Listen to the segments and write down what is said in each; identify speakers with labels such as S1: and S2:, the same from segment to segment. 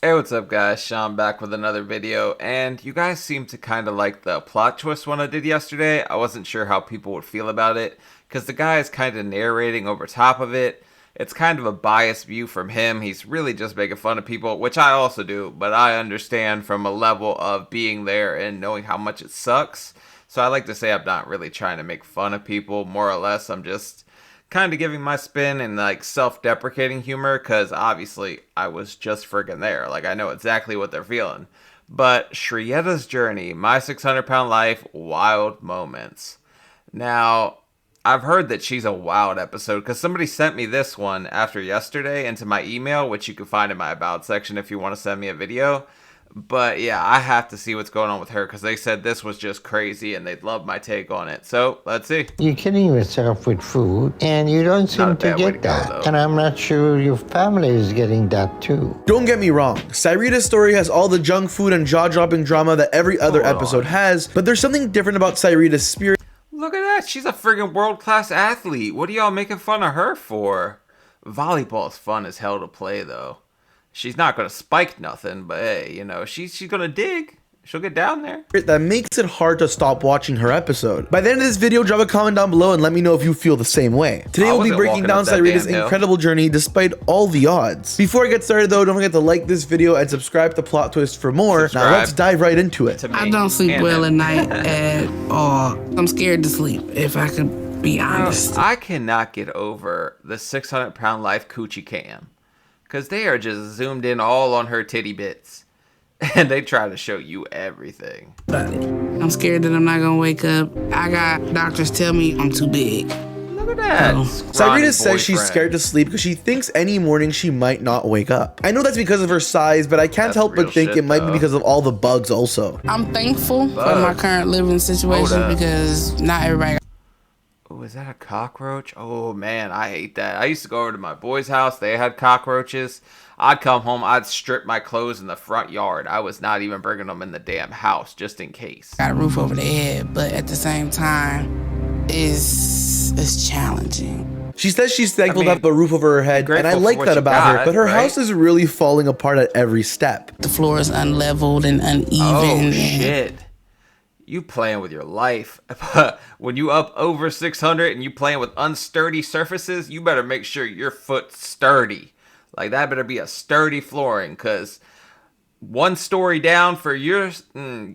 S1: Hey, what's up guys? Sean back with another video, and you guys seem to kind of like the plot twist one I did yesterday. I wasn't sure how people would feel about it, because the guy is kind of narrating over top of it. It's kind of a biased view from him. He's really just making fun of people, which I also do, but I understand from a level of being there and knowing how much it sucks. So I like to say I'm not really trying to make fun of people, more or less I'm just kind of giving my spin and like self-deprecating humor, because obviously I was just friggin' there. Like, I know exactly what they're feeling. But Syreeta's journey, my 600-pound life, wild moments. Now, I've heard that she's a wild episode because somebody sent me this one after yesterday into my email, which you can find in my about section if you want to send me a video. But yeah, I have to see what's going on with her because they said this was just crazy and they'd love my take on it. So let's see.
S2: You're killing yourself with food, and you don't
S1: Not a
S2: seem to
S1: bad way to
S2: get
S1: go,
S2: that.
S1: though.
S2: And I'm not sure your family is getting that too.
S3: Don't get me wrong, Syreeta's story has all the junk food and jaw-dropping drama that every other
S1: Hold
S3: episode
S1: on.
S3: has, but there's something different about Syreeta's spirit.
S1: Look at that. She's a friggin' world-class athlete. What are y'all making fun of her for? Volleyball's fun as hell to play, though. She's not going to spike nothing, but hey, you know, she's going to dig. She'll get down there.
S3: That makes it hard to stop watching her episode. By the end of this video, drop a comment down below and let me know if you feel the same way. Today
S1: I
S3: we'll be
S1: wasn't
S3: breaking
S1: walking
S3: down
S1: up that
S3: Syreeta's
S1: damn hill.
S3: incredible journey despite all the odds. Before I get started though, don't forget to like this video and subscribe to Plot Twist for more. Now
S1: Subscribe.
S3: let's dive right into it.
S1: To me
S4: I don't sleep
S1: and
S4: well at
S1: him.
S4: night at all. I'm scared to sleep, if I could be honest.
S1: I cannot get over the 600-pound life coochie cam. Because they are just zoomed in all on her titty bits. And they try to show you everything.
S4: About it. I'm scared that I'm not gonna wake up. I got doctors tell me I'm too big.
S1: Look at that.
S4: Oh.
S1: scrawny
S3: Syreeta says she's
S1: boyfriend.
S3: scared to sleep because she thinks any morning she might not wake up. I know that's because of her size, but I can't
S1: That's
S3: help
S1: real
S3: but think
S1: shit,
S3: it might be
S1: though.
S3: because of all the bugs also.
S4: I'm thankful for
S1: Fuck.
S4: my current living situation
S1: up.
S4: because not everybody
S1: Oh, is that a cockroach? Oh, man, I hate that. I used to go over to my boy's house. They had cockroaches. I'd come home. I'd strip my clothes in the front yard. I was not even bringing them in the damn house, just in case.
S4: got a roof over their head, but at the same time, it's challenging.
S3: She says she's thankful
S1: I
S3: to
S1: mean,
S3: have a roof over her head, and
S1: grateful
S3: I
S1: for
S3: like
S1: what
S3: that
S1: you
S3: about her,
S1: got,
S3: but her
S1: right?
S3: house is really falling apart at every step.
S4: The floor is unleveled and uneven.
S1: Oh,
S4: and
S1: shit. You playing with your life. When you up over 600 and you playing with unsturdy surfaces, you better make sure your foot's sturdy. Like, that better be a sturdy flooring, because one story down for yours,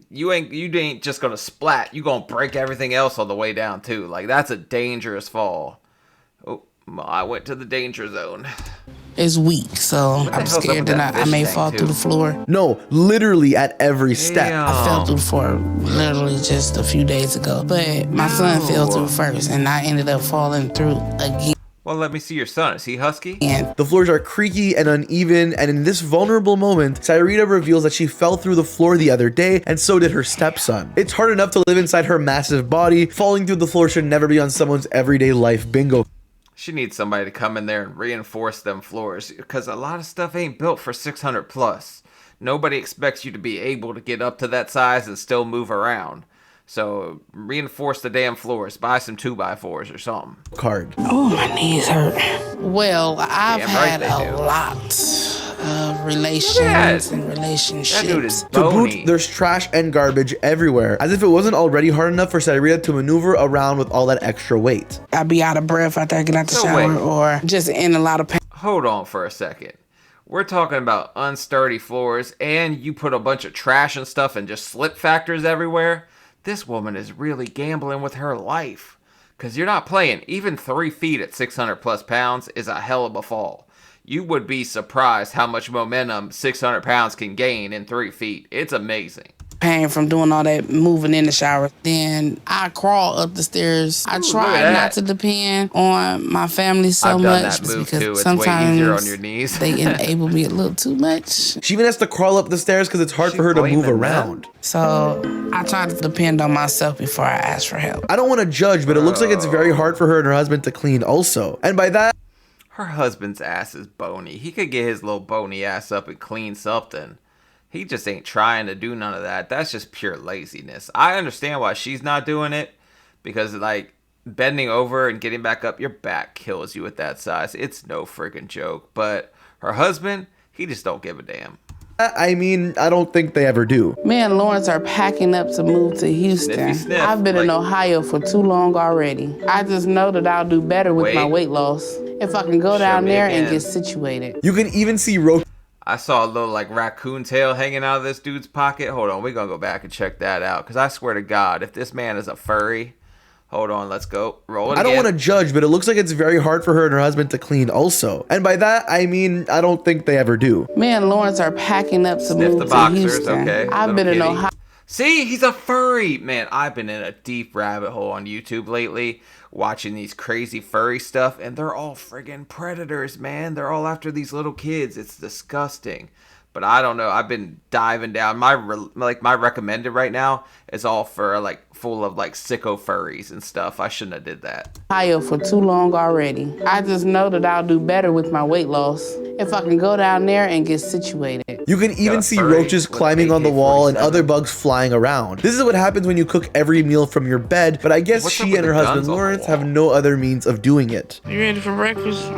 S1: you ain't just gonna splat. You gonna break everything else on the way down, too. Like, that's a dangerous fall. Oh, I went to the danger zone.
S4: It's weak, so
S1: the
S4: I'm
S1: hell's up
S4: scared
S1: with
S4: that
S1: that
S4: I
S1: fish
S4: may
S1: tank,
S4: fall
S1: too?
S4: through the floor.
S3: No, literally at every step.
S1: Damn.
S4: I fell through the floor literally just a few days ago. But my son fell through first, and I ended up falling through again.
S1: Well, let me see your son. Is he husky?
S3: The floors are creaky and uneven, and in this vulnerable moment, Syreeta reveals that she fell through the floor the other day, and so did her stepson. It's hard enough to live inside her massive body. Falling through the floor should never be on someone's everyday life bingo.
S1: She needs somebody to come in there and reinforce them floors, because a lot of stuff ain't built for 600 plus. Nobody expects you to be able to get up to that size and still move around. So reinforce the damn floors. Buy some 2x4s or something.
S3: Card.
S4: Oh, my knees hurt. Well, I've
S1: Damn right
S4: had
S1: they
S4: a
S1: do.
S4: lot of relations
S1: that.
S4: and relationships.
S1: That dude is
S3: To
S1: bony.
S3: boot, there's trash and garbage everywhere, as if it wasn't already hard enough for Syreeta to maneuver around with all that extra weight.
S4: I be out of breath after I get out the
S1: So
S4: shower
S1: wait.
S4: or just in a lot of pain.
S1: Hold on for a second. We're talking about unsturdy floors, and you put a bunch of trash and stuff and just slip factors everywhere. This woman is really gambling with her life. Because you're not playing. Even 3 feet at 600 plus pounds is a hell of a fall. You would be surprised how much momentum 600 pounds can gain in 3 feet. It's amazing.
S4: Pain from doing all that moving in the shower. Then I crawl up the stairs. I
S1: look
S4: try
S1: at
S4: not
S1: that.
S4: to depend on my family so
S1: I've done
S4: much
S1: that move
S4: because
S1: too. It's way
S4: sometimes
S1: easier on your knees.
S4: they enable me a little too much.
S3: She even has to crawl up the stairs because it's hard
S1: She's
S3: for her to move
S1: blaming
S3: around.
S4: So I try to depend on myself before I ask for help.
S3: I don't want to judge, but it looks like it's very hard for her and her husband to clean also. And by that,
S1: Her husband's ass is bony. He could get his little bony ass up and clean something. He just ain't trying to do none of that. That's just pure laziness. I understand why she's not doing it. Because, like, bending over and getting back up, your back kills you at that size. It's no freaking joke. But her husband, he just don't give a damn.
S3: I mean, I don't think they ever do.
S4: Me and Lawrence are packing up to move to Houston.
S1: Sniffy sniff,
S4: I've been in
S1: like-
S4: Ohio for too long already. I just know that I'll do better with my
S1: Wait.
S4: weight loss if I can go
S1: Show
S4: down
S1: me
S4: there and
S1: again.
S4: get situated.
S3: You can even see roaches
S1: I saw a little like raccoon tail hanging out of this dude's pocket. Hold on, we're gonna go back and check that out. Because I swear to God, if this man is a furry, hold on, let's go. Roll it
S3: I don't
S1: again.
S3: want to judge, but it looks like it's very hard for her and her husband to clean also. And by that, I mean, I don't think they ever do.
S4: Me and Lawrence are packing up to
S1: Sniff
S4: move
S1: the
S4: to
S1: boxers,
S4: Houston.
S1: okay.
S4: I've
S1: Little
S4: been in
S1: kitty.
S4: Ohio.
S1: See, he's a furry. Man, I've been in a deep rabbit hole on YouTube lately, watching these crazy furry stuff, and they're all friggin' predators, man. They're all after these little kids. It's disgusting. But I don't know. I've been diving down. My recommended right now is all for like full of like sicko furries and stuff. I shouldn't have did that.
S4: Ohio for too long already. I just know that I'll do better with my weight loss if I can go down there and get situated.
S3: You can even
S1: a
S3: see
S1: furry
S3: roaches
S1: with
S3: climbing on the wall and
S1: AK-47.
S3: other bugs flying around. This is what happens when you cook every meal from your bed, but I guess
S1: What's up
S3: she
S1: with
S3: and her
S1: the guns
S3: husband
S1: on the
S3: Lawrence
S1: wall?
S3: have no other means of doing it.
S4: You ready for breakfast?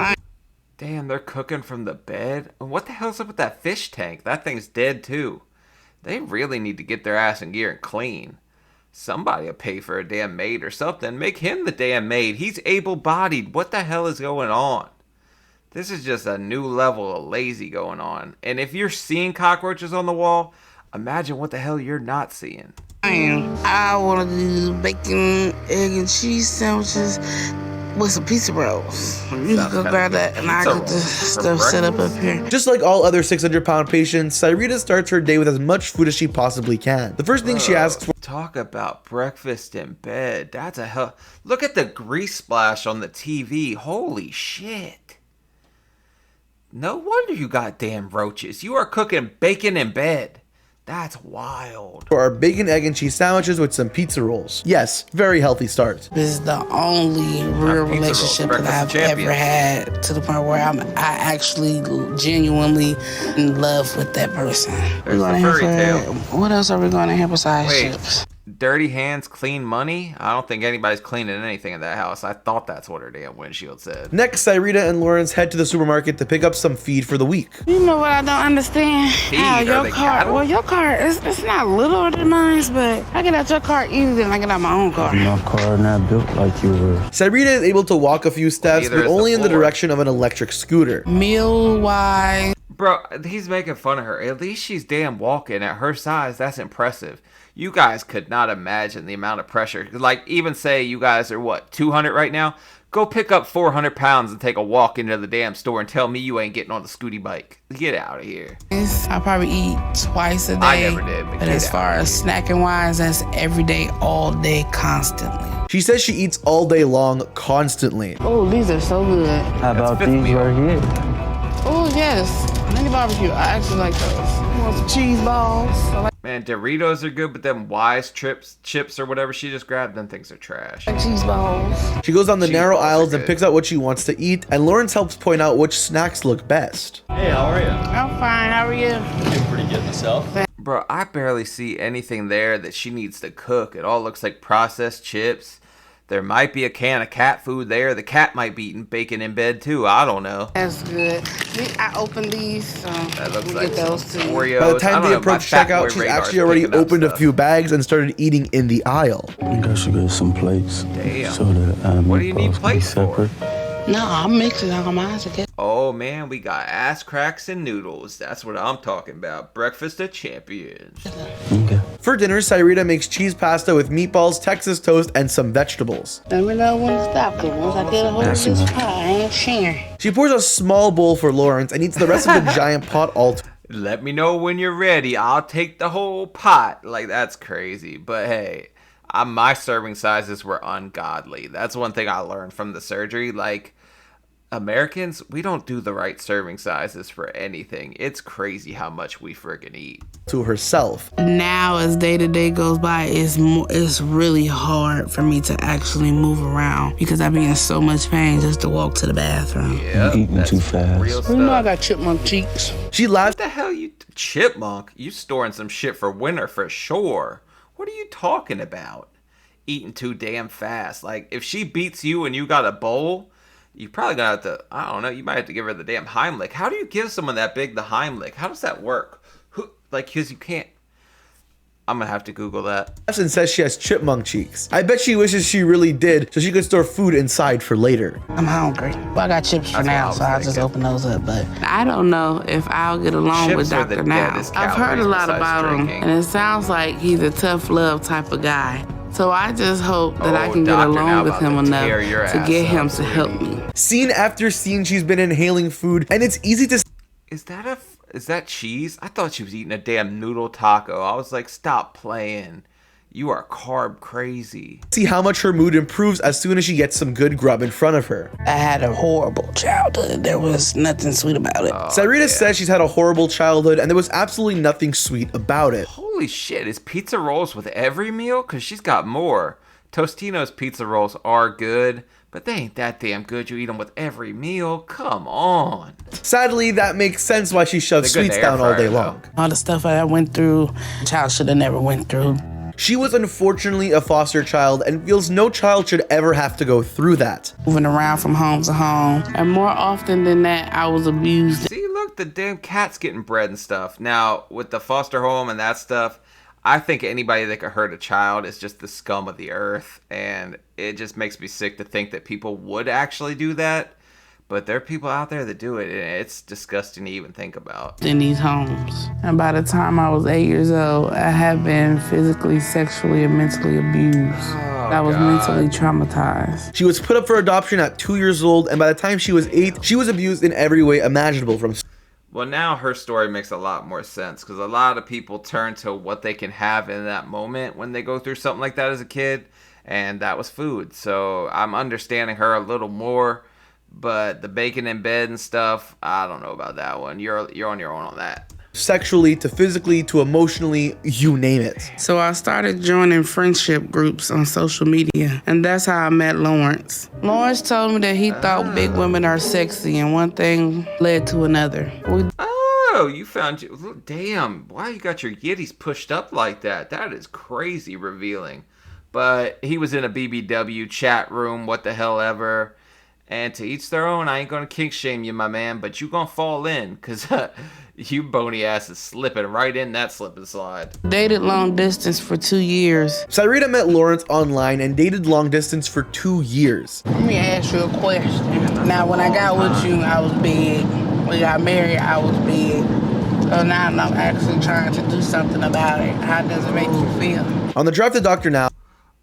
S1: Damn, they're cooking from the bed? What the hell's up with that fish tank? That thing's dead too. They really need to get their ass in gear and clean. Somebody will pay for a damn maid or something. Make him the damn maid. He's able-bodied. What the hell is going on? This is just a new level of lazy going on. And if you're seeing cockroaches on the wall, imagine what the hell you're not seeing.
S4: I want to do bacon, egg, and cheese sandwiches with some pizza rolls. You can go grab that, and I
S1: Pizza
S4: get the
S1: rolls for
S4: stuff set up
S1: breakfast?
S4: here.
S3: Just like all other 600-pound patients, Syreeta starts her day with as much food as she possibly can. The first thing she asks for
S1: Talk about breakfast in bed. That's a hell. Look at the grease splash on the TV. Holy shit. No wonder you got damn roaches. You are cooking bacon in bed. That's wild.
S3: are bacon, egg, and cheese sandwiches with some pizza rolls. Yes, very healthy start.
S4: This is the only real
S1: Pizza rolls,
S4: relationship that
S1: breakfast
S4: I've
S1: champions.
S4: ever had to the point where I actually genuinely in love with that person.
S1: There's
S4: We're
S1: the
S4: going
S1: furry
S4: to have
S1: tail.
S4: what else are we going to have besides
S1: Wait.
S4: chips?
S1: Dirty hands, clean money? I don't think anybody's cleaning anything in that house. I thought that's what her damn windshield said.
S3: Next, Syreeta and Lawrence head to the supermarket to pick up some feed for the week.
S4: You know what I don't understand?
S1: Feed,
S4: How
S1: are
S4: your
S1: they
S4: car,
S1: cattle?
S4: well, your car, it's not littler than mine, but I get out your car easier than I get out my own car.
S5: My car not built like yours.
S3: Syreeta is able to walk a few steps,
S1: Neither
S3: but
S1: is the
S3: only in the
S1: floor.
S3: direction of an electric scooter.
S4: Meal-wise,
S1: Bro, he's making fun of her. At least she's damn walking. At her size, that's impressive. You guys could not imagine the amount of pressure. Like, even say you guys are, what, 200 right now? Go pick up 400 pounds and take a walk into the damn store and tell me you ain't getting on the scooty bike. Get out of here.
S4: I probably eat twice a day.
S1: I never did, but
S4: But
S1: get
S4: as
S1: out
S4: far
S1: of
S4: as snacking-wise, that's every day, all day, constantly.
S3: She says she eats all day long, constantly.
S4: Oh, these are so good.
S5: How about
S1: fifth
S5: these
S1: meal.
S5: right here?
S4: Oh, yes. Mini barbecue. I actually like those. You want some cheese balls? I like
S1: Man, Doritos are good, but them Wise chips or whatever she just grabbed, them things are trash.
S4: cheese balls.
S3: She goes down the
S1: Cheese
S3: narrow
S1: balls are
S3: aisles and
S1: good.
S3: picks out what she wants to eat, and Lawrence helps point out which snacks look best.
S6: Hey, how are you?
S4: I'm fine. How are you?
S6: Doing pretty good myself.
S1: Bro, I barely see anything there that she needs to cook. It all looks like processed chips. There might be a can of cat food there. The cat might be eating bacon in bed too. I don't know.
S4: That's good. See, I opened these, so
S1: That looks
S4: we
S1: like
S4: get those
S1: some
S4: too.
S1: Oreos.
S3: By the
S1: I
S3: time
S1: don't
S3: they
S1: know,
S3: approach
S1: my fat boy
S3: checkout, she's
S1: radar's
S3: actually already
S1: picking up
S3: opened a
S1: stuff.
S3: few bags and started eating in the aisle.
S5: I think I should get some plates.
S1: Damn.
S5: So that our
S1: What do you need
S5: meatballs can be
S1: plates for?
S5: separate.
S4: No, I'm mixing all mine together.
S1: Oh man, we got ass cracks and noodles. That's what I'm talking about. Breakfast of champions.
S5: Okay.
S3: For dinner, Syreeta makes cheese pasta with meatballs, Texas toast, and some vegetables.
S4: Let me know when to stop, because once I get a hold of
S5: That's
S4: this
S5: enough.
S4: pie, I ain't sharing.
S3: She pours a small bowl for Lawrence and eats the rest of the giant pot all to
S1: Let me know when you're ready. I'll take the whole pot. Like, that's crazy. But hey, my serving sizes were ungodly. That's one thing I learned from the surgery. Like, Americans, we don't do the right serving sizes for anything. It's crazy how much we friggin' eat.
S3: herself.
S4: Now, as day to day goes by, it's really hard for me to actually move around because I be in so much pain just to walk to the bathroom.
S1: Yeah,
S5: eating
S1: that's
S5: too fast.
S1: real
S4: You know I
S1: stuff.
S4: got chipmunk cheeks.
S3: She laughs
S1: What the hell, you chipmunk? You storing some shit for winter for sure. What are you talking about? Eating too damn fast. Like, if she beats you and you got a bowl, you probably gonna have to, I don't know, you might have to give her the damn Heimlich. How do you give someone that big the Heimlich? How does that work? Like, because you can't. I'm gonna have to Google that.
S3: And says she has chipmunk cheeks. I bet she wishes she really did so she could store food inside for later.
S4: I'm hungry. Well, I got chips for
S1: That's
S4: now,
S1: what I
S4: so I'll
S1: was
S4: just
S1: thinking.
S4: open those up. But I don't know if I'll get along with
S1: Chips are the
S4: Dr. Now.
S1: deadest
S4: I've heard a
S1: calories
S4: lot
S1: besides
S4: about him,
S1: drinking.
S4: and it sounds like he's a tough love type of guy. So I just hope that I
S1: Oh,
S4: can get
S1: Dr. Now
S4: along with
S1: about
S4: him
S1: to
S4: enough
S1: tear your
S4: to
S1: ass
S4: get him
S1: up,
S4: to help
S1: sweetie.
S4: me.
S3: Scene after scene, she's been inhaling food, and it's easy to
S1: Is that cheese? I thought she was eating a damn noodle taco. I was like, stop playing. You are carb crazy.
S3: see how much her mood improves as soon as she gets some good grub in front of her.
S4: I had a horrible childhood. There was nothing sweet about it.
S3: Syreeta says she's had a horrible childhood, and there was absolutely nothing sweet about it.
S1: Holy shit, is pizza rolls with every meal? Because she's got more. Tostino's pizza rolls are good, but they ain't that damn good. You eat them with every meal? Come on.
S3: Sadly, that makes sense why she shoves
S1: They're good
S3: sweets
S1: in the air
S3: down all day
S1: fryer,
S3: long.
S4: All the stuff I went through, a child should have never went through.
S3: She was unfortunately a foster child and feels no child should ever have to go through that.
S4: Moving around from home to home. And more often than that, I was abused.
S1: See, look, the damn cat's getting bread and stuff. Now, with the foster home and that stuff, I think anybody that could hurt a child is just the scum of the earth. And it just makes me sick to think that people would actually do that. But there are people out there that do it, and it's disgusting to even think about.
S4: In these homes. And by the time I was 8 years old, I had been physically, sexually, and mentally abused. I was mentally traumatized.
S3: She was put up for adoption at 2 years old, and by the time she was 8, she was abused in every way imaginable, from
S1: Well, now her story makes a lot more sense because a lot of people turn to what they can have in that moment when they go through something like that as a kid, and that was food. So I'm understanding her a little more, but the bacon in bed and stuff, I don't know about that one. You're on your own on that.
S3: sexually to physically to emotionally, you name it.
S4: So I started joining friendship groups on social media, and that's how I met Lawrence. Lawrence told me that he thought big women are sexy, and one thing led to another.
S1: Oh, you found you. Damn, why you got your Yetis pushed up like that? That is crazy revealing. But he was in a BBW chat room, what the hell ever. And to each their own, I ain't gonna kink shame you, my man, but you gonna fall in, cause you bony ass is slipping right in that slip and slide.
S4: Dated long distance for 2 years.
S3: Syreeta met Lawrence online and dated long distance for 2 years.
S4: Let me ask you a question. Now, when I got with you, I was big. When we got married, I was big. So now I'm actually trying to do something about it. How does it make you feel?
S3: On the drive to Dr. Now,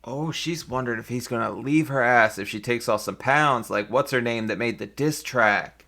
S1: Oh, she's wondering if he's gonna leave her ass if she takes off some pounds, like what's her name that made the diss track.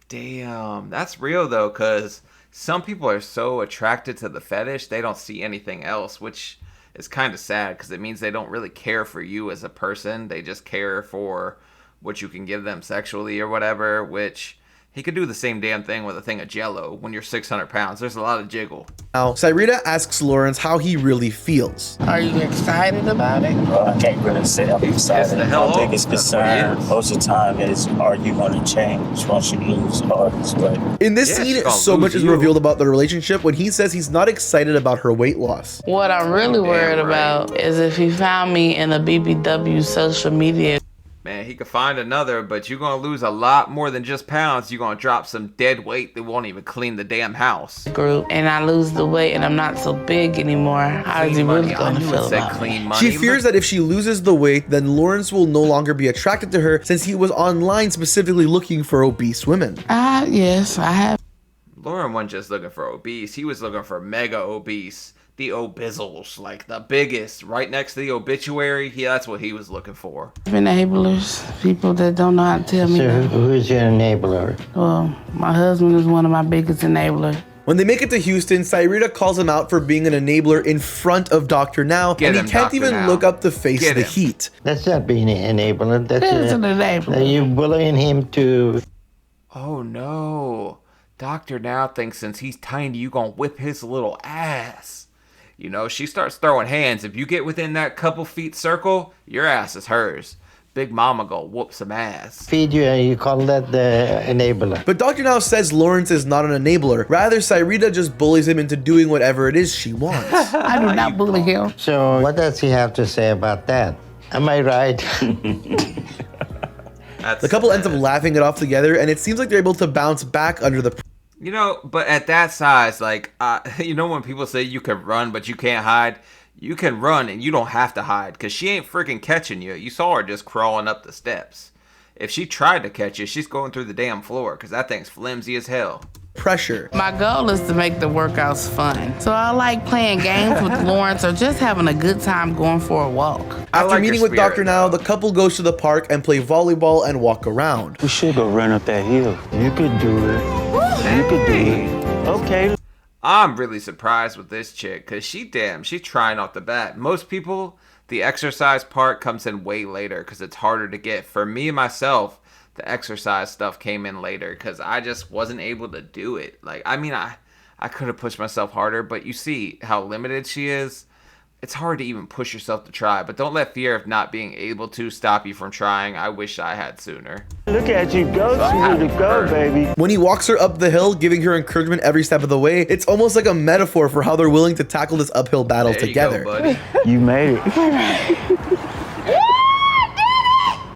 S1: Damn, that's real though, cause some people are so attracted to the fetish they don't see anything else, which is kind of sad because it means they don't really care for you as a person. They just care for what you can give them sexually or whatever, which he could do the same damn thing with a thing of Jello when you're 600 pounds. There's a lot of jiggle.
S3: Syreeta asks Lawrence how he really feels.
S4: Are you excited about it?
S5: I can't really say I'm excited.
S1: the hell
S5: My biggest
S1: off. That's what it
S5: concern
S1: is.
S5: most of the time is, are you going to change once you lose all this weight?
S3: In this
S1: Yeah, she's
S3: scene,
S1: gonna
S3: so
S1: lose
S3: much is
S1: you.
S3: revealed about the relationship when he says he's not excited about her weight loss.
S4: What I'm really worried
S1: right.
S4: about is if he found me in a BBW social media
S1: Man, he could find another, but you're going to lose a lot more than just pounds. You're going to drop some dead weight that won't even clean the damn house.
S4: group and I lose the weight and I'm not so big anymore, how is he
S1: Clean
S4: really
S1: money. I
S4: going to
S1: knew
S4: feel
S1: it said
S4: about me?
S1: clean money.
S3: She fears that if she loses the weight, then Lawrence will no longer be attracted to her since he was online specifically looking for obese women.
S4: Yes, I have.
S1: Lauren wasn't just looking for obese. He was looking for mega obese. The obizzles, like the biggest, right next to the obituary. Yeah, that's what he was looking for.
S4: Enablers, people that don't know how to tell me
S2: So
S4: that.
S2: who is your enabler?
S4: Well, my husband is one of my biggest enablers.
S3: When they make it to Houston, Syreeta calls him out for being an enabler in front of Dr. Now,
S1: Get
S3: and
S1: him,
S3: he can't
S1: Dr.
S3: even
S1: Now.
S3: look up to face
S1: Get
S3: the
S1: him.
S3: heat.
S2: That's not being an enabler. That's
S4: That's an enabler.
S2: you bullying him to.
S1: Oh no. Dr. Now thinks since he's tiny, you gonna whip his little ass. You know, she starts throwing hands. If you get within that couple feet circle, your ass is hers. Big mama go whoop some ass.
S2: Feed you, and you call that the enabler.
S3: But Dr. Now says Lawrence is not an enabler. Rather, Syreeta just bullies him into doing whatever it is she wants.
S4: I do not bully him.
S2: So what does he have to say about that? Am I right?
S1: That's
S3: The couple ends up laughing it off together, and it seems like they're able to bounce back under the
S1: You know, but at that size, like, you know, when people say you can run but you can't hide, you can run and you don't have to hide because she ain't freaking catching you. You saw her just crawling up the steps. If she tried to catch you, she's going through the damn floor because that thing's flimsy as hell.
S3: Pressure.
S4: My goal is to make the workouts fun. So I like playing games with Lawrence or just having a good time going for a walk.
S3: After
S1: like
S3: meeting
S1: your
S3: with Dr.
S1: spirit,
S3: Now,
S1: though.
S3: the couple goes to the park and play volleyball and walk around.
S5: We should go run up that hill. You could do it. You could do it. Okay.
S1: I'm really surprised with this chick because she's trying off the bat. Most people, the exercise part comes in way later because it's harder to get. For me, myself, the exercise stuff came in later because I just wasn't able to do it. Like, I mean, I could have pushed myself harder, but you see how limited she is. It's hard to even push yourself to try, but don't let fear of not being able to stop you from trying. I wish I had sooner.
S5: Look at you go, Syreeta, go, baby.
S3: When he walks her up the hill, giving her encouragement every step of the way, it's almost like a metaphor for how they're willing to tackle this uphill battle
S1: There
S3: together.
S1: you go, buddy.
S5: You made it.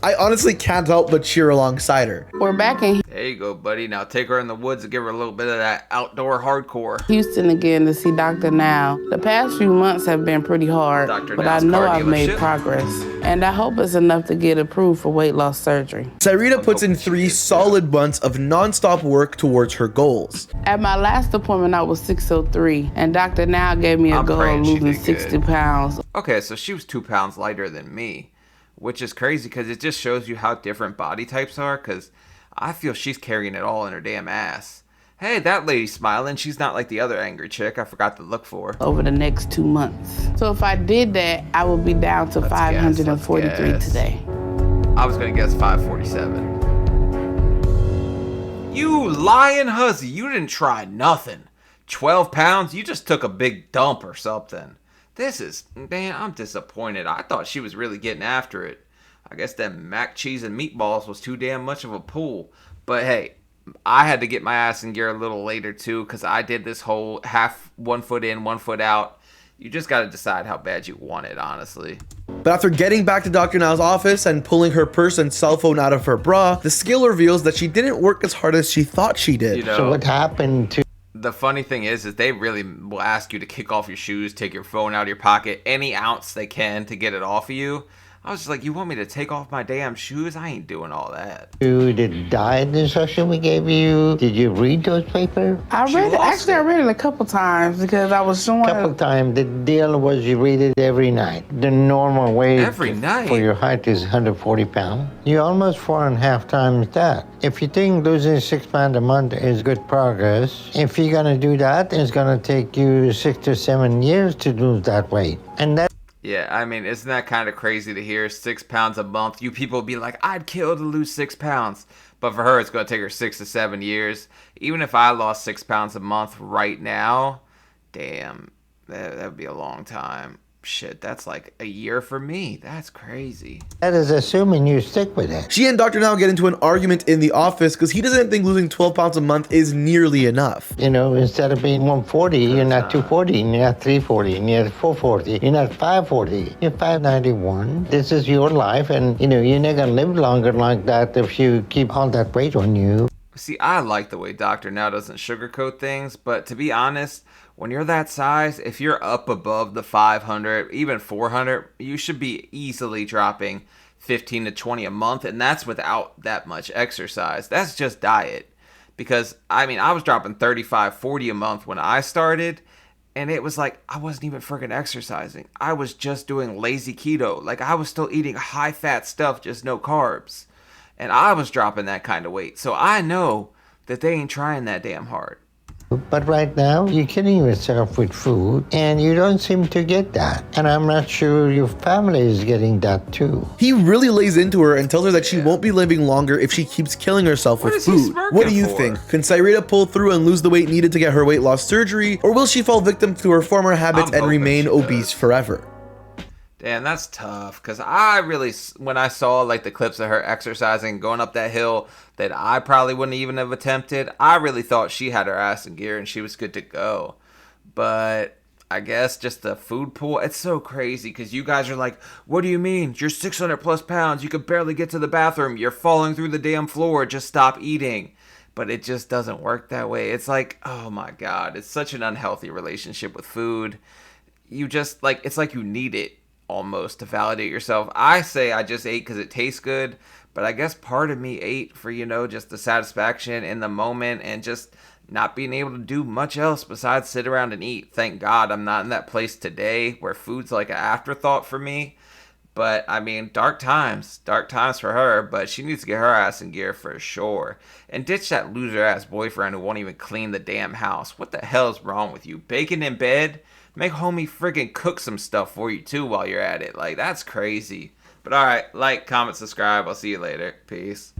S3: I honestly can't help but cheer alongside her.
S4: We're back in
S1: There you go, buddy. Now take her in the woods and give her a little bit of that outdoor hardcore.
S4: Houston again to see Dr. Now. The past few months have been pretty hard,
S1: Dr.
S4: but
S1: Now's
S4: I know
S1: car
S4: I've made
S1: dealership.
S4: progress. And I hope it's enough to get approved for weight loss surgery.
S3: Syreeta puts in 3 solid months of non-stop work towards her goals.
S4: At my last appointment, I was 603, and Dr. Now gave me a
S1: I'm
S4: goal
S1: praying
S4: of
S1: she
S4: losing
S1: did good.
S4: 60 pounds.
S1: Okay, so she was 2 pounds lighter than me, which is crazy because it just shows you how different body types are because I feel she's carrying it all in her damn ass. Hey, that lady's smiling. She's not like the other angry chick I forgot to look for.
S4: Over the next 2 months. So if I did that, I would be down to
S1: Let's
S4: 543
S1: guess.
S4: today.
S1: I was going to guess 547. You lying hussy. You didn't try nothing. 12 pounds? You just took a big dump or something. Man, I'm disappointed. I thought she was really getting after it. I guess that mac cheese and meatballs was too damn much of a pull. But hey, I had to get my ass in gear a little later too because I did this whole half 1 foot in, 1 foot out. You just got to decide how bad you want it, honestly.
S3: But after getting back to Dr. Now's office and pulling her purse and cell phone out of her bra, the scale reveals that she didn't work as hard as she thought she did.
S1: You know,
S2: So what happened to
S1: the funny thing is they really will ask you to kick off your shoes, take your phone out of your pocket, any ounce they can to get it off of you. I was just like, you want me to take off my damn shoes? I ain't doing all that.
S2: the diet instruction we gave you? Did you read those papers?
S4: I
S1: She
S4: read it.
S1: lost
S4: Actually, I read it a couple times because I was showing
S2: Couple times. The deal was you read it every night. The normal weight
S1: Every night?
S2: for your height is 140 pounds. You're almost 4.5 times that. If you think losing 6 pounds a month is good progress, if you're gonna do that, it's gonna take you 6 to 7 years to lose that weight. And that
S1: Yeah, I mean, isn't that kind of crazy to hear? 6 pounds a month. You people be like, I'd kill to lose 6 pounds. But for her, it's going to take her 6 to 7 years. Even if I lost 6 pounds a month right now, damn, that would be a long time. Shit, that's like a year for me. That's crazy.
S2: that is assuming you stick with it.
S3: She and Dr. Now get into an argument in the office because he doesn't think losing 12 pounds a month is nearly enough.
S2: You know, instead of being 140, you're not 240, you're not 340, you're not 440, you're not 540, you're 591. This is your life, and you know, you're not gonna live longer like that if you keep all that weight on you.
S1: See, I like the way Dr. Now doesn't sugarcoat things, but to be honest, when you're that size, if you're up above the 500, even 400, you should be easily dropping 15 to 20 a month, and that's without that much exercise. That's just diet. Because, I mean, I was dropping 35, 40 a month when I started, and it was like I wasn't even freaking exercising. I was just doing lazy keto. Like, I was still eating high-fat stuff, just no carbs. And I was dropping that kind of weight. So I know that they ain't trying that damn hard.
S2: But right now, you're killing yourself with food, and you don't seem to get that. And I'm not sure your family is getting that too.
S3: He really lays into her and tells her that she won't be living longer if she keeps killing herself
S1: What
S3: with
S1: is he
S3: food.
S1: smirking
S3: What do you
S1: for?
S3: think? Can Syreeta pull through and lose the weight needed to get her weight loss surgery, or will she fall victim to her former habits
S1: I'm
S3: and
S1: hoping
S3: remain
S1: she
S3: obese
S1: does.
S3: forever?
S1: Damn, that's tough. Because I really, when I saw like the clips of her exercising, going up that hill that I probably wouldn't even have attempted, I really thought she had her ass in gear and she was good to go. But I guess just the food pool, it's so crazy because you guys are like, what do you mean? You're 600 plus pounds. You could barely get to the bathroom. You're falling through the damn floor. Just stop eating. but it just doesn't work that way. It's like, oh my God, it's such an unhealthy relationship with food. You just like, it's like you need it almost to validate yourself. I say I just ate because it tastes good, but I guess part of me ate for, just the satisfaction in the moment and just not being able to do much else besides sit around and eat. Thank God I'm not in that place today where food's like an afterthought for me. But I mean, dark times for her, but she needs to get her ass in gear for sure. And ditch that loser ass boyfriend who won't even clean the damn house. What the hell is wrong with you? Baking in bed? Make homie friggin' cook some stuff for you too while you're at it. Like, that's crazy. But alright, like, comment, subscribe. I'll see you later. Peace.